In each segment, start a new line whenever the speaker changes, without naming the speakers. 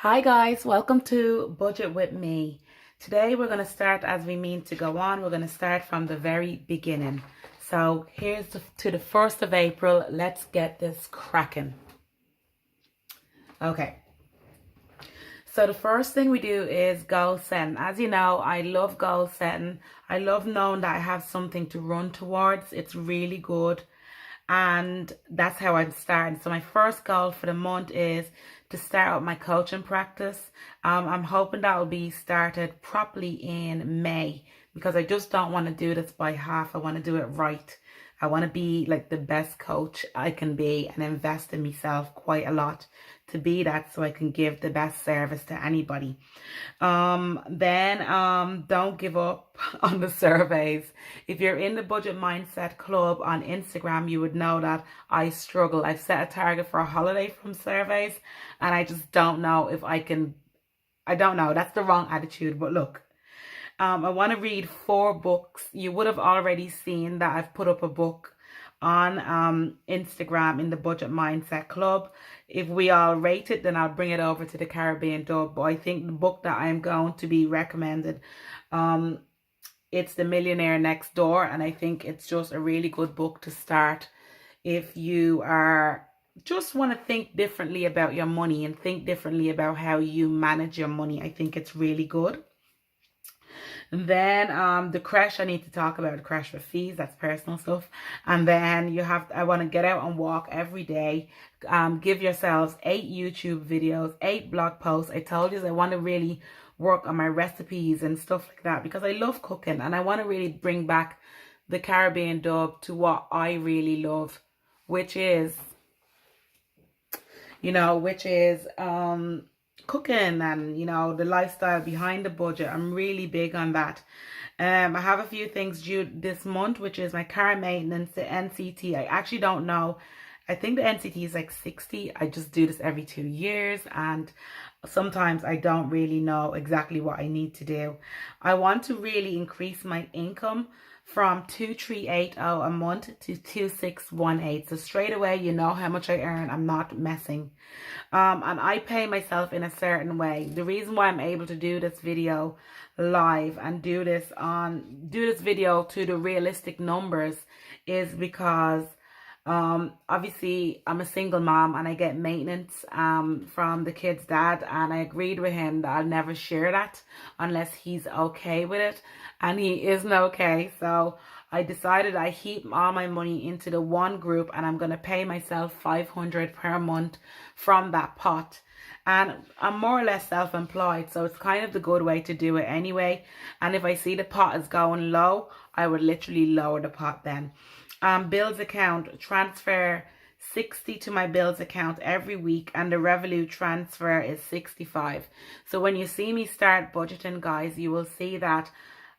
Hi guys, welcome to Budget with me. Today we're going to start as we mean to go on. We're going to start from the very beginning. So here's to the 1st of April. Let's get this cracking. Okay. So the first thing we do is goal setting. As you know, I love goal setting. I love knowing that I have something to run towards. It's really good. And that's how I'm starting. So my first goal for the month is to start out my coaching practice. I'm hoping that will be started properly in May because I just don't want to do this by half. I want to do it right. I want to be like the best coach I can be and invest in myself quite a lot to be that so I can give the best service to anybody. Then don't give up on the surveys. If you're in the Budget Mindset Club on Instagram, you would know that I struggle. I've set a target for a holiday from surveys and I just don't know if I don't know. That's the wrong attitude, but look. I want to read 4 books. You would have already seen that I've put up a book on Instagram in the Budget Mindset Club. If we all rate it, then I'll bring it over to the Caribbean Dub. But I think the book that I am going to be recommended, it's The Millionaire Next Door. And I think it's just a really good book to start if you are just want to think differently about your money and think differently about how you manage your money. I think it's really good. And then the crash, I need to talk about the crash with fees. That's personal stuff. And then I want to get out and walk every day. Give yourselves 8 YouTube videos, 8 blog posts. I told you I want to really work on my recipes and stuff like that because I love cooking and I want to really bring back the Caribbean Dub to what I really love, which is cooking and the lifestyle behind the budget. I'm really big on that. I have a few things due this month, which is my car maintenance, the NCT. I actually don't know. I think the NCT is like 60. I just do this every 2 years and sometimes I don't really know exactly what I need to do. I want to really increase my income from 2,380 a month to 2,618. So straight away, you know how much I earn. I'm not messing. And I pay myself in a certain way. The reason why I'm able to do this video live and do this video to the realistic numbers is because obviously I'm a single mom and I get maintenance from the kid's dad, and I agreed with him that I'll never share that unless he's okay with it, and he isn't okay. So I decided I heap all my money into the one group and I'm going to pay myself $500 per month from that pot. And I'm more or less self-employed, so it's kind of the good way to do it anyway. And if I see the pot is going low, I would literally lower the pot then. Bills account, transfer 60 to my bills account every week, and the Revolut transfer is 65. So when you see me start budgeting, guys, you will see that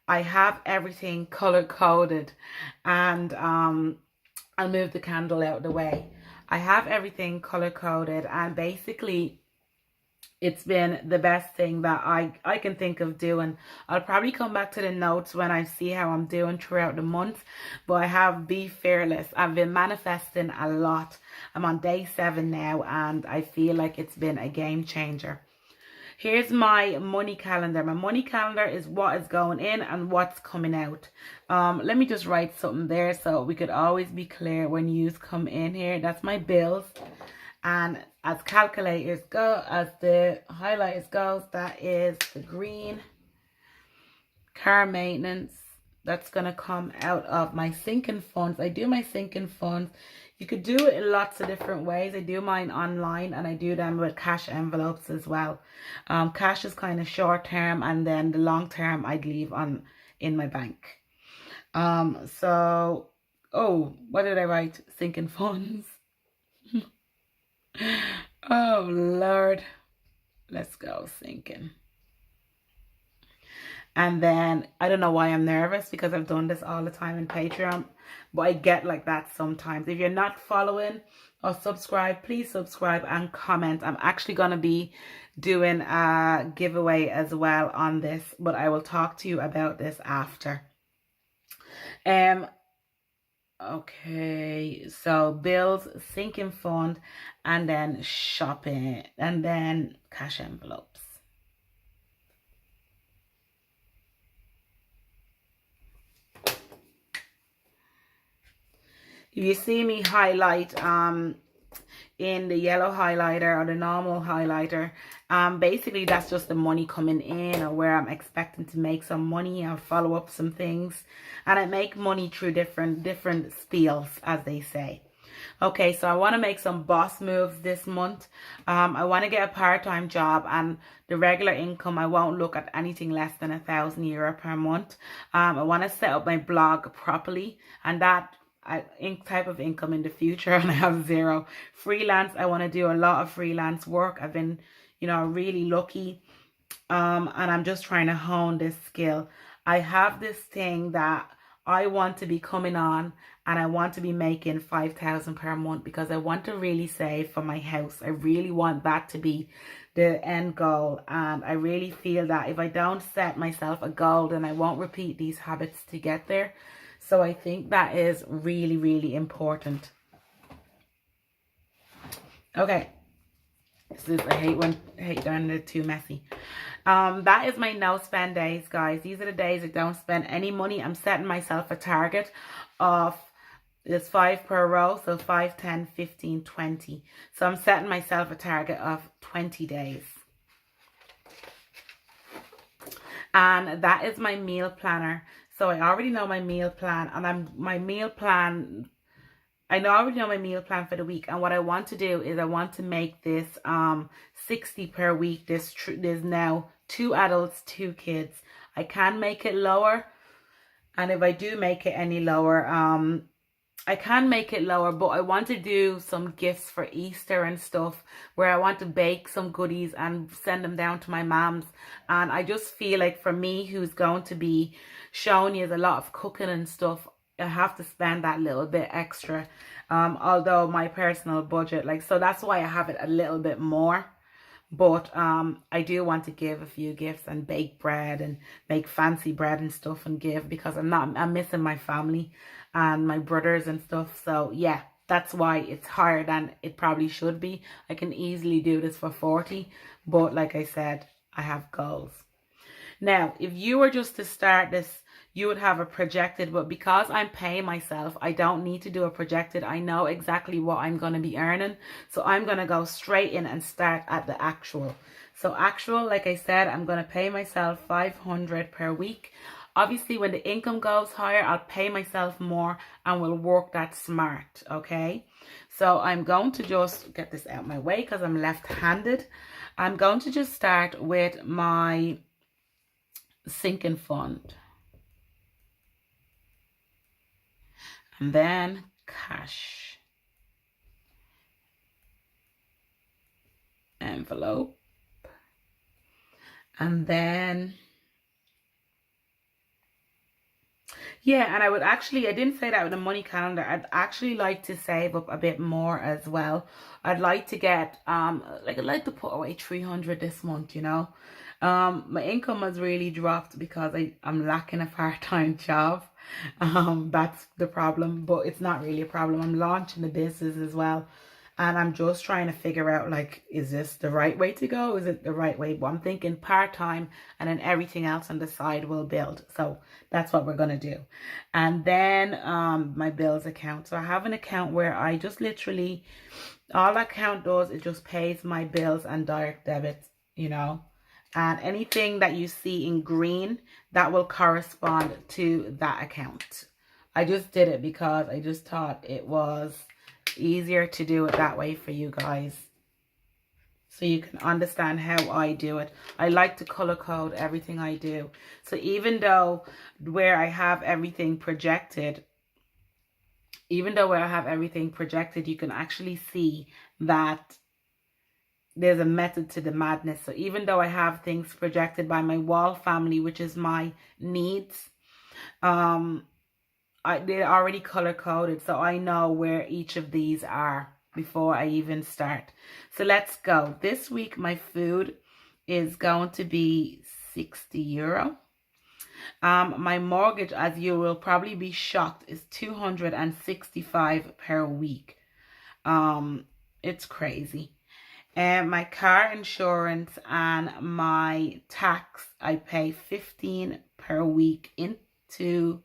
I have everything color coded. And I'll move the candle out of the way. I have everything color coded, and basically it's been the best thing that I can think of doing. I'll probably come back to the notes when I see how I'm doing throughout the month. But I have Be Fearless. I've been manifesting a lot. I'm on day 7 now and I feel like it's been a game changer. Here's my money calendar. My money calendar is what is going in and what's coming out. Let me just write something there so we could always be clear when yous come in here. That's my bills. And as calculators go, as the highlighters goes, that is the green. Car maintenance, that's going to come out of my sinking funds. I do my sinking funds. You could do it in lots of different ways. I do mine online and I do them with cash envelopes as well. Cash is kind of short term, and then the long term I'd leave in my bank. So, what did I write? Sinking funds. Oh Lord, let's go sinking. And then I don't know why I'm nervous because I've done this all the time in Patreon, but I get like that sometimes. If you're not following or subscribe, please subscribe and comment. I'm actually going to be doing a giveaway as well on this, but I will talk to you about this after. Okay, so bills, sinking fund, and then shopping, and then cash envelopes. If you see me highlight in the yellow highlighter or the normal highlighter, basically that's just the money coming in, or where I'm expecting to make some money or follow up some things. And I make money through different spills, as they say. Okay, so I want to make some boss moves this month. I want to get a part-time job, and the regular income, I won't look at anything less than €1,000 per month. I want to set up my blog properly, and that type of income in the future, and I have zero. Freelance, I want to do a lot of freelance work. I've been, really lucky, and I'm just trying to hone this skill. I have this thing that I want to be coming on, and I want to be making 5,000 per month, because I want to really save for my house. I really want that to be the end goal, and I really feel that if I don't set myself a goal, then I won't repeat these habits to get there. So I think that is really, really important. Okay. I hate when they're too messy. That is my no spend days, guys. These are the days I don't spend any money. I'm setting myself a target of, there's 5 per row, so 5, 10, 15, 20. So I'm setting myself a target of 20 days. And that is my meal planner. So I already know my meal plan, and I already know my meal plan for the week. And what I want to do is I want to make this 60 per week. There's now 2 adults, 2 kids. I can make it lower, and if I do make it any lower, I can make it lower, but I want to do some gifts for Easter and stuff, where I want to bake some goodies and send them down to my mom's. And I just feel like, for me, who's going to be showing you a lot of cooking and stuff, I have to spend that little bit extra. Although my personal budget, so that's why I have it a little bit more. But I do want to give a few gifts and bake bread and make fancy bread and stuff and give, because I'm missing my family and my brothers and stuff. So yeah, that's why it's higher than it probably should be. I can easily do this for 40, but like I said, I have goals. Now, if you were just to start this, you would have a projected, but because I'm paying myself, I don't need to do a projected. I know exactly what I'm going to be earning. So I'm going to go straight in and start at the actual. So actual, like I said, I'm going to pay myself 500 per week. Obviously, when the income goes higher, I'll pay myself more, and we'll work that smart, okay? So I'm going to just get this out of my way because I'm left-handed. I'm going to just start with my sinking fund. And then cash envelope. And then, yeah, and I didn't say that with a money calendar. I'd actually like to save up a bit more as well. I'd like to get, I'd like to put away 300 this month, My income has really dropped because I'm lacking a part-time job. That's the problem, but it's not really a problem. I'm launching the business as well, and I'm just trying to figure out, is this the right way to go? Is it the right way? But I'm thinking part-time, and then everything else on the side will build. So that's what we're going to do. And then my bills account. So I have an account where I just literally, all that account does, it just pays my bills and direct debits, And anything that you see in green, that will correspond to that account. I just did it because I just thought it was easier to do it that way for you guys, so you can understand how I do it. I like to color code everything I do. So even though where I have everything projected, you can actually see that there's a method to the madness. So even though I have things projected by my wall family, which is my needs, they're already color coded, so I know where each of these are before I even start. So let's go. This week my food is going to be €60. My mortgage, as you will probably be shocked, is 265 per week. It's crazy. And my car insurance and my tax, I pay 15 per week into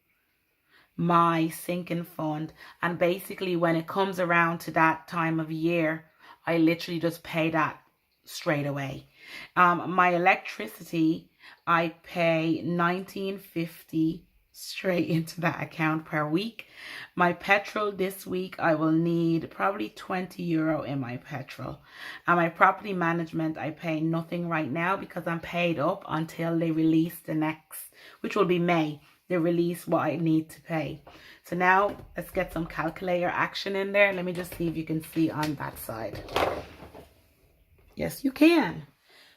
my sinking fund. And basically when it comes around to that time of year, I literally just pay that straight away. My electricity, I pay 19.50 straight into that account per week. My petrol this week, I will need probably 20 euro in my petrol. And my property management, I pay nothing right now because I'm paid up until they release the next, which will be May. They release what I need to pay. So now let's get some calculator action in there. Let me just see if you can see on that side. Yes, you can.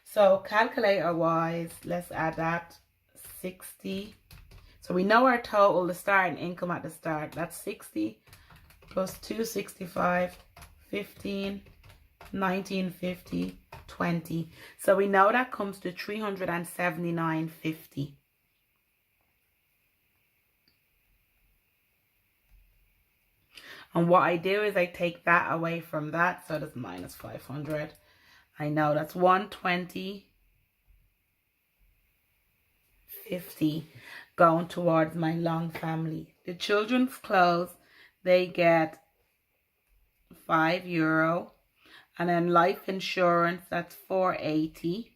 So calculator wise, let's add that 60. So we know our total, the starting income at the start. That's 60 plus 265, 15, 1950, 20. So we know that comes to 379.50. And what I do is I take that away from that. So that's minus 500. I know that's 120.50 going towards my long family. The children's clothes, they get 5 euro. And then life insurance, that's 4.80.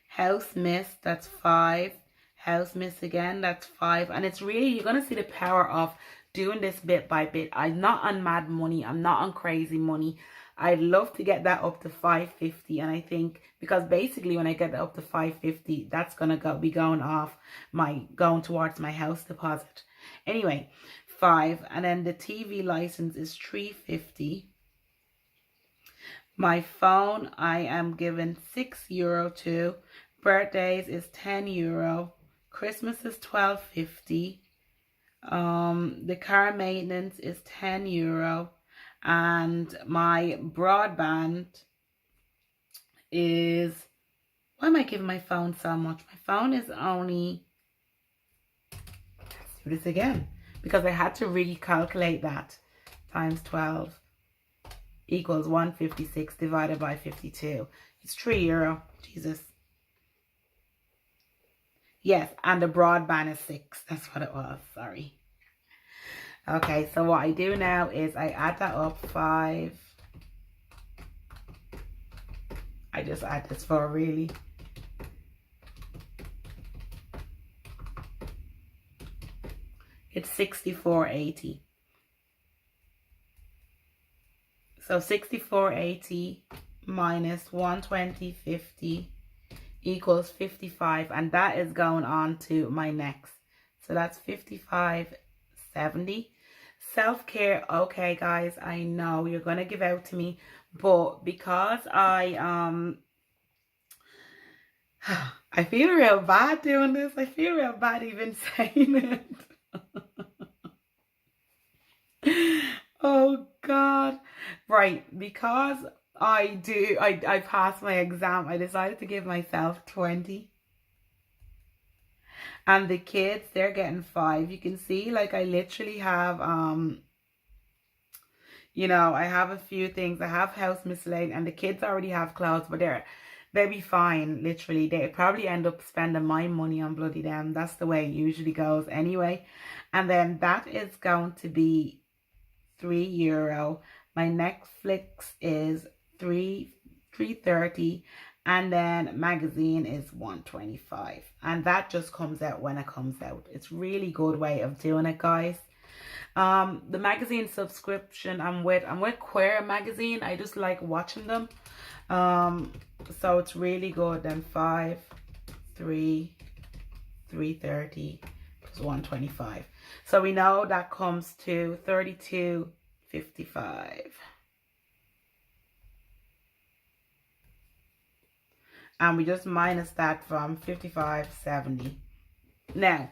House miss, that's 5. House miss again, that's 5. And it's really, you're going to see the power of doing this bit by bit. I'm not on mad money. I'm not on crazy money. I'd love to get that up to 550. And I think, because basically when I get that up to 550, that's going to be going towards my house deposit. Anyway, 5. And then the TV license is 350. My phone, I am given 6 euro to. Birthdays is 10 euro. Christmas is 12.50. The car maintenance is 10 euro. And my broadband is, why am I giving my phone so much? My phone is only, let's do this again, because I had to recalculate that. Times 12 equals 156 divided by 52. It's 3 euro. Jesus. Yes, and the broadband is 6. That's what it was. Sorry. Okay, so what I do now is I add that up. 5. I just add this for really. It's 64.80. So 64.80 minus 120.50 equals 55, and that is going on to my next. So that's 55.70. Self-care, okay guys, I know you're gonna give out to me, but because I feel real bad doing this. I feel real bad even saying it. Oh God. Right, because I passed my exam, I decided to give myself 20. And the kids, they're getting 5. You can see, like, I literally have, you know, I have a few things. I have house miscellaneous, and the kids already have clothes, but they'll be fine, literally. They probably end up spending my money on bloody them. That's the way it usually goes anyway. And then that is going to be 3 euro. My Netflix is 3.30. And then magazine is 125. And that just comes out when it comes out. It's really good way of doing it, guys. The magazine subscription I'm with Queer Magazine. I just like watching them. So it's really good. Then 5, 3, 330 plus 125. So we know that comes to 32.55. And we just minus that from 55.70. Now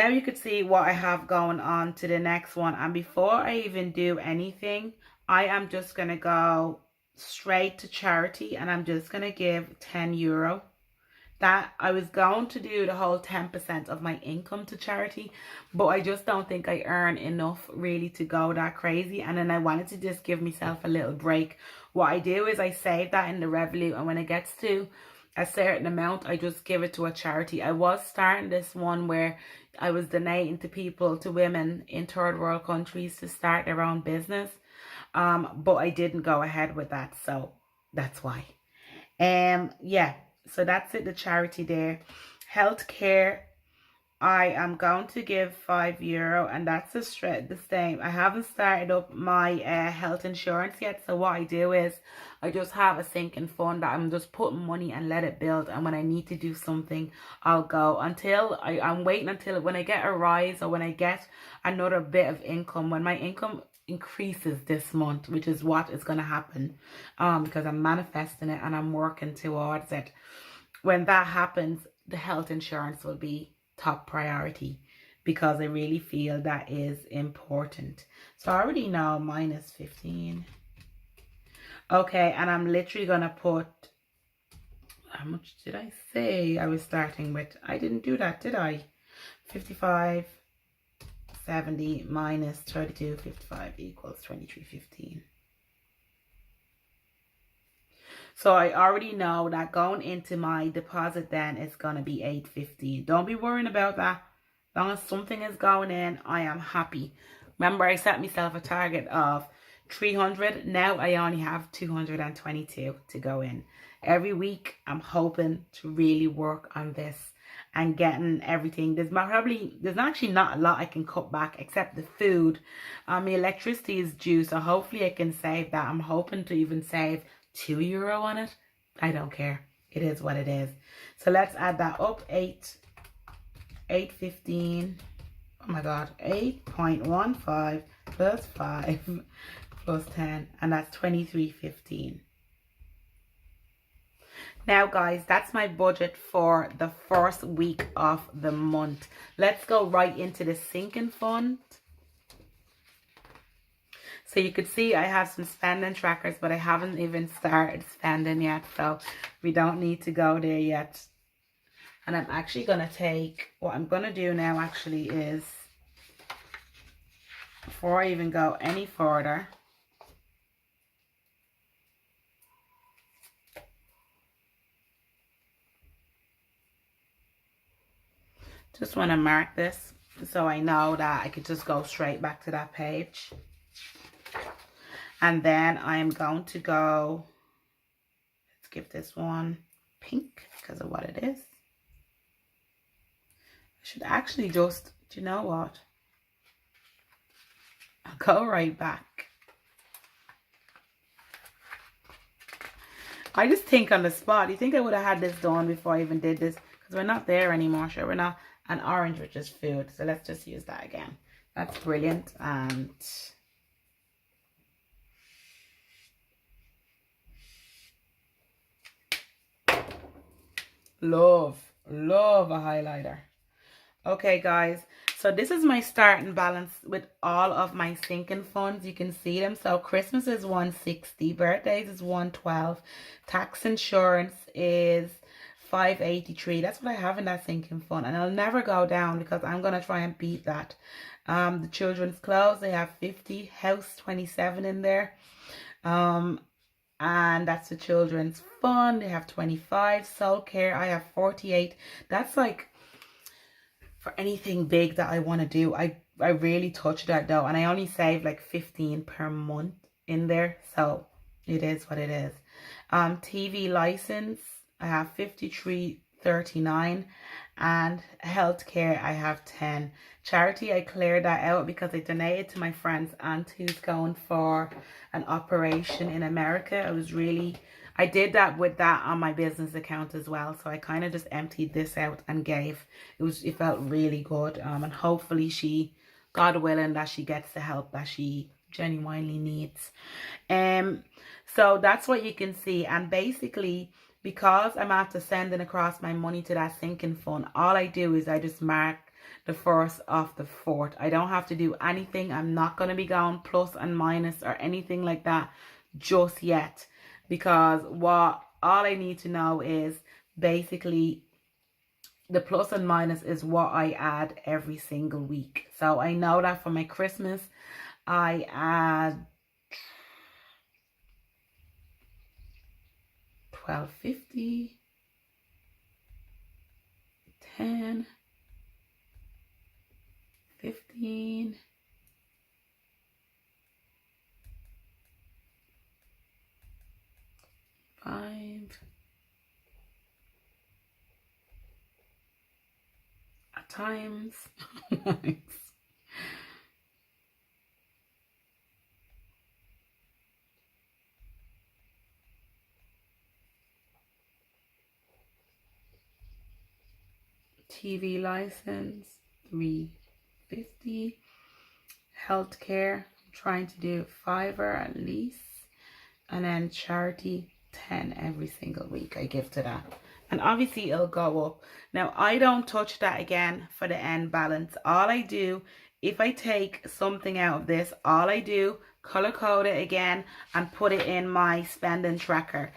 you could see what I have going on to the next one. And before I even do anything, I am just going to go straight to charity. And I'm just going to give 10 euro. that I was going to do the whole 10% of my income to charity, but I just don't think I earn enough really to go that crazy. And then I wanted to just give myself a little break. What I do is I save that in the Revolut, and when it gets to a certain amount, I just give it to a charity. I was starting this one where I was donating to people, to women in third world countries to start their own business. But I didn't go ahead with that, so that's why. Yeah, so that's it, the charity there. Healthcare, I am going to give €5, and that's the same. I haven't started up my health insurance yet, so what I do is I just have a sinking fund that I'm just putting money and let it build, and when I need to do something, I'll go until I'm waiting until when I get a rise, or when I get another bit of income, when my income increases this month, which is what is going to happen, because I'm manifesting it and I'm working towards it. When that happens, the health insurance will be top priority, because I really feel that is important. So I already know minus 15. Okay, and I'm literally gonna put, how much did I say I was starting with? I didn't do that, did I? 55, 70 minus 32, 55 equals 23.15. So I already know that going into my deposit then is going to be $8.50. Don't be worrying about that. As long as something is going in, I am happy. Remember, I set myself a target of 300. Now I only have 222 to go in. Every week, I'm hoping to really work on this and getting everything. There's actually not a lot I can cut back except the food. My electricity is due, so hopefully I can save that. I'm hoping to even save €2 on it. I don't care. It is what it is. So let's add that up. 8.15. Oh my god. 8.15 plus 5 plus 10, and that's 23.15. Now guys, that's my budget for the first week of the month. Let's go right into the sinking fund. So you could see I have some spending trackers, but I haven't even started spending yet, so we don't need to go there yet. And I'm actually going to take, what I'm going to do now actually is, before I even go any further, just want to mark this so I know that I could just go straight back to that page. And then I'm going to go, let's give this one pink because of what it is. I should actually just, do you know what? I'll go right back. I just think on the spot. You think I would have had this done before I even did this? Because we're not there anymore, sure. We're not. And orange, which is food. So let's just use that again. That's brilliant. And love a highlighter. Okay guys, so this is my starting balance with all of my sinking funds. You can see them. So Christmas is 160, birthdays is 112, tax insurance is 583. That's what I have in that sinking fund, and I'll never go down because I'm gonna try and beat that. The children's clothes, they have 50, house 27 in there. And that's the children's fund. They have 25. Soul care, I have 48. That's like for anything big that I want to do. I really touch that though, and I only save like 15 per month in there, so it is what it is. TV license, I have 53.39, and healthcare I have 10. Charity, I cleared that out because I donated to my friend's aunt who's going for an operation in America. I did that with that on my business account as well, so I kind of just emptied this out and gave. It felt really good, and hopefully she, God willing, that she gets the help that she genuinely needs. So that's what you can see. And basically, because I'm after sending across my money to that sinking fund, all I do is I just mark the first of the fourth. I don't have to do anything. I'm not going to be going plus and minus or anything like that just yet, because all I need to know is basically the plus and minus is what I add every single week. So I know that for my Christmas, I add $12.50, 10, 15, 5, at times. TV license, $3.50. Healthcare, I'm trying to do $5 at least. And then charity, 10 every single week I give to that. And obviously it'll go up. Now I don't touch that again for the end balance. All I do, if I take something out of this, all I do, color code it again and put it in my spending tracker.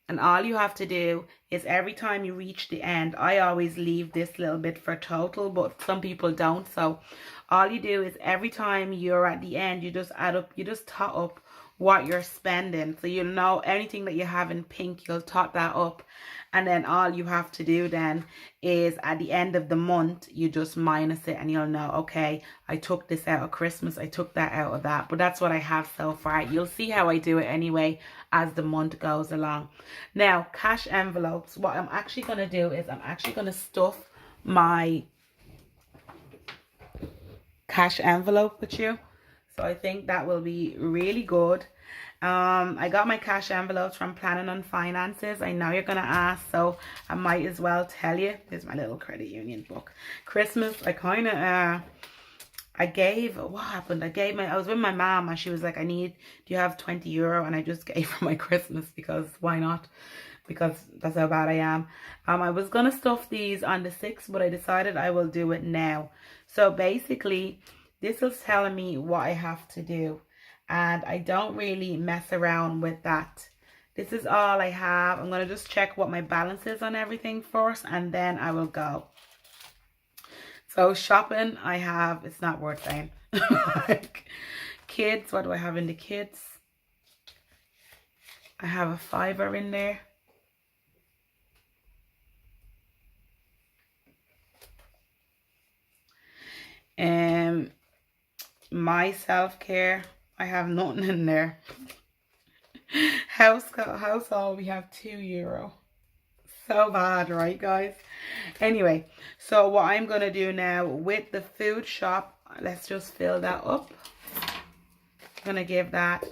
And all you have to do is every time you reach the end, I always leave this little bit for total, but some people don't. So all you do is every time you're at the end, you just add up, you just tot up what you're spending. So you'll know anything that you have in pink, you'll tot that up. And then all you have to do then is at the end of the month, you just minus it and you'll know, okay, I took this out of Christmas, I took that out of that. But that's what I have so far. You'll see how I do it anyway as the month goes along. Now, cash envelopes. What I'm actually going to do is I'm actually going to stuff my cash envelope with you. So I think that will be really good. I got my cash envelopes from Planning on Finances. I know you're going to ask, so I might as well tell you. Here's my little credit union book. Christmas, I kind of, what happened? I was with my mom and she was like, do you have €20? And I just gave her my Christmas because why not? Because that's how bad I am. I was going to stuff these on the 6th, but I decided I will do it now. So basically, this is telling me what I have to do. And I don't really mess around with that. This is all I have. I'm going to just check what my balance is on everything first, and then I will go. So shopping, I have, it's not worth saying. Kids, what do I have in the kids? I have a $5 in there. My self-care, I have nothing in there. Household, we have €2. So bad, right, guys? Anyway, so what I'm going to do now with the food shop, let's just fill that up. I'm going to give that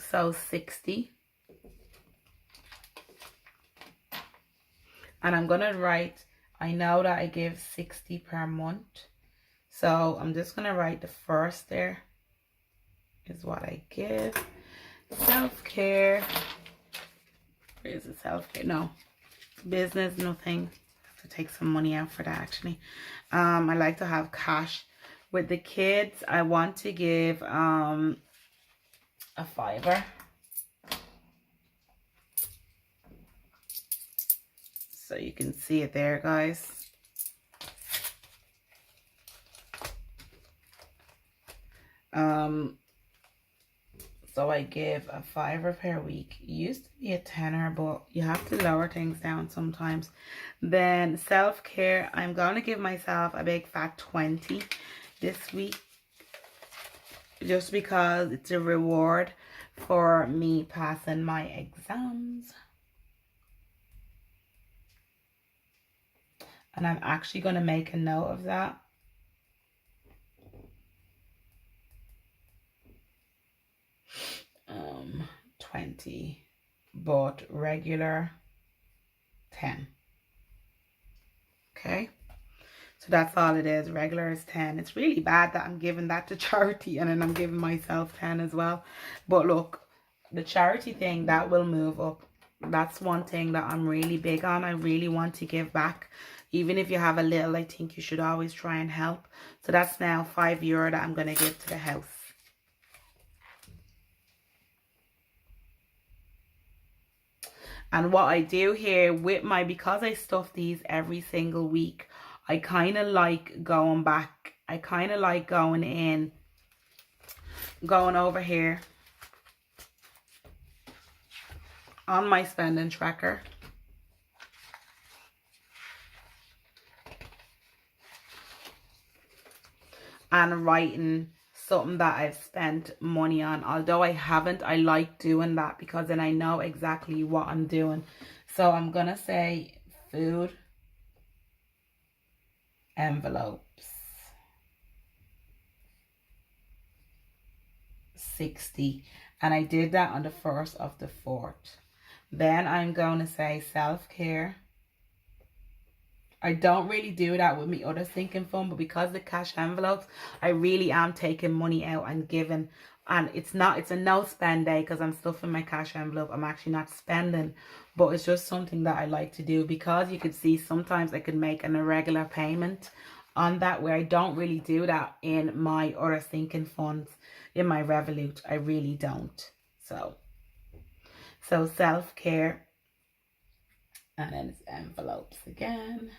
so 60. And I'm going to write, I know that I give 60 per month. So I'm just going to write the first there is what I give. Self-care. Where is the self-care? No. Business, nothing. I have to take some money out for that actually. I like to have cash. With the kids, I want to give a $5. So you can see it there, guys. So I give a $5 per week. It used to be a $10, but you have to lower things down sometimes. Then self-care, I'm going to give myself a big fat 20 this week. Just because it's a reward for me passing my exams. And I'm actually going to make a note of that. Um, 20, but regular 10. Okay. So that's all it is. Regular is 10. It's really bad that I'm giving that to charity and then I'm giving myself 10 as well. But look, the charity thing, that will move up. That's one thing that I'm really big on. I really want to give back. Even if you have a little, I think you should always try and help. So that's now €5 that I'm going to give to the house. And what I do here with because I stuff these every single week, I kind of like going back. I kind of like going over here on my spending tracker. And writing something that I've spent money on. Although I haven't, I like doing that because then I know exactly what I'm doing. So I'm going to say food envelopes 60, and I did that on the 1st of the 4th. Then I'm going to say self-care. I don't really do that with me other sinking fund, but because the cash envelopes, I really am taking money out and giving. And it's a no spend day because I'm stuffing my cash envelope. I'm actually not spending, but it's just something that I like to do because you could see sometimes I could make an irregular payment on that, where I don't really do that in my other sinking funds. In my Revolut, I really don't. So self-care, and then it's envelopes again.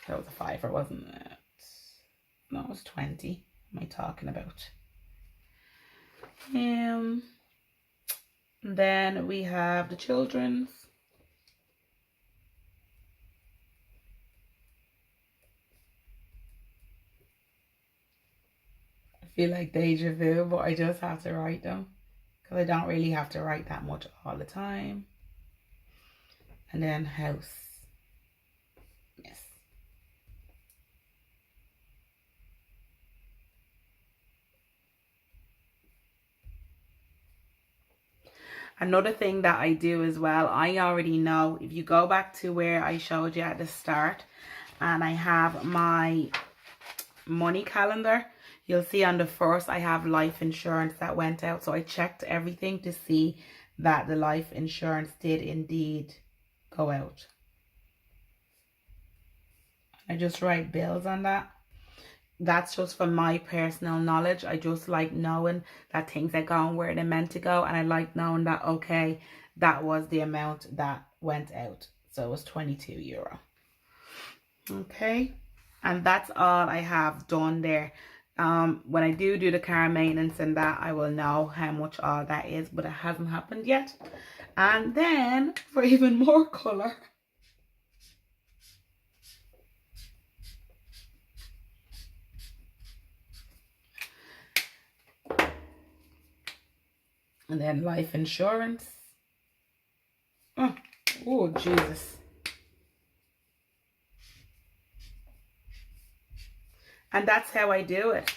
That was a $5, wasn't it? No, it was 20. What am I talking about? Then we have the children's. I feel like deja vu, but I just have to write them because I don't really have to write that much all the time. And then house. Yes. Another thing that I do as well, I already know, if you go back to where I showed you at the start, and I have my money calendar, you'll see on the 1st I have life insurance that went out. So I checked everything to see that the life insurance did indeed go out. I just write bills on that. That's just for my personal knowledge. I just like knowing that things are going where they're meant to go. And I like knowing that, okay, that was the amount that went out. So it was €22. Okay. And that's all I have done there. When I do the car maintenance and that, I will know how much all that is. But it hasn't happened yet. And then, for even more colour, and then life insurance. Oh, Jesus. And that's how I do it.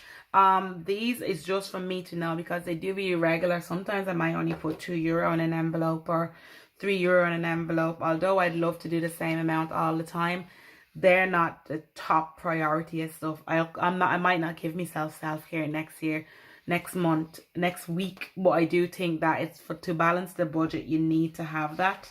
These is just for me to know because they do be irregular. Sometimes I might only put €2 in an envelope or €3 in an envelope. Although I'd love to do the same amount all the time, they're not the top priority of stuff. I might not give myself self-care next year, next month, next week, but I do think that it's to balance the budget, you need to have that.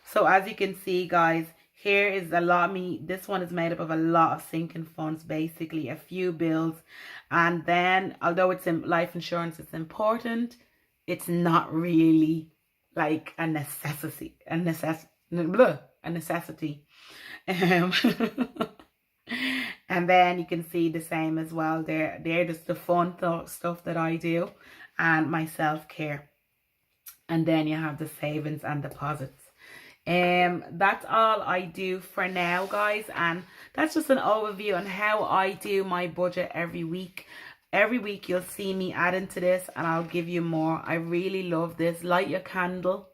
So as you can see, guys, here is a lot of me. This one is made up of a lot of sinking funds, basically a few bills. And then, although it's in life insurance, it's important, it's not really like a necessity. And then you can see the same as well. They're just the fun stuff that I do and my self-care. And then you have the savings and deposits. That's all I do for now, guys, and that's just an overview on how I do my budget every week. Every week you'll see me adding to this, and I'll give you more. I really love this. Light your candle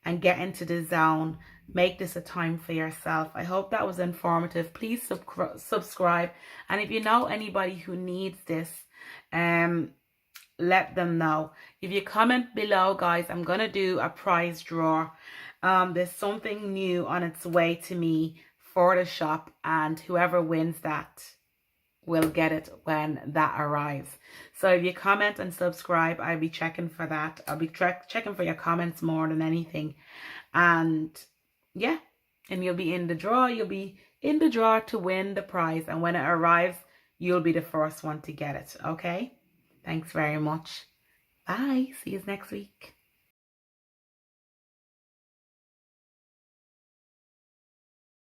and get into the zone. Make this a time for yourself. I hope that was informative. Please subscribe, and if you know anybody who needs this, let them know. If you comment below, guys, I'm gonna do a prize draw. There's something new on its way to me for the shop, and whoever wins that will get it when that arrives. So if you comment and subscribe, I'll be checking for that. I'll be checking for your comments more than anything. And yeah, and you'll be in the draw. You'll be in the draw to win the prize. And when it arrives, you'll be the first one to get it. Okay? Thanks very much. Bye. See you next week.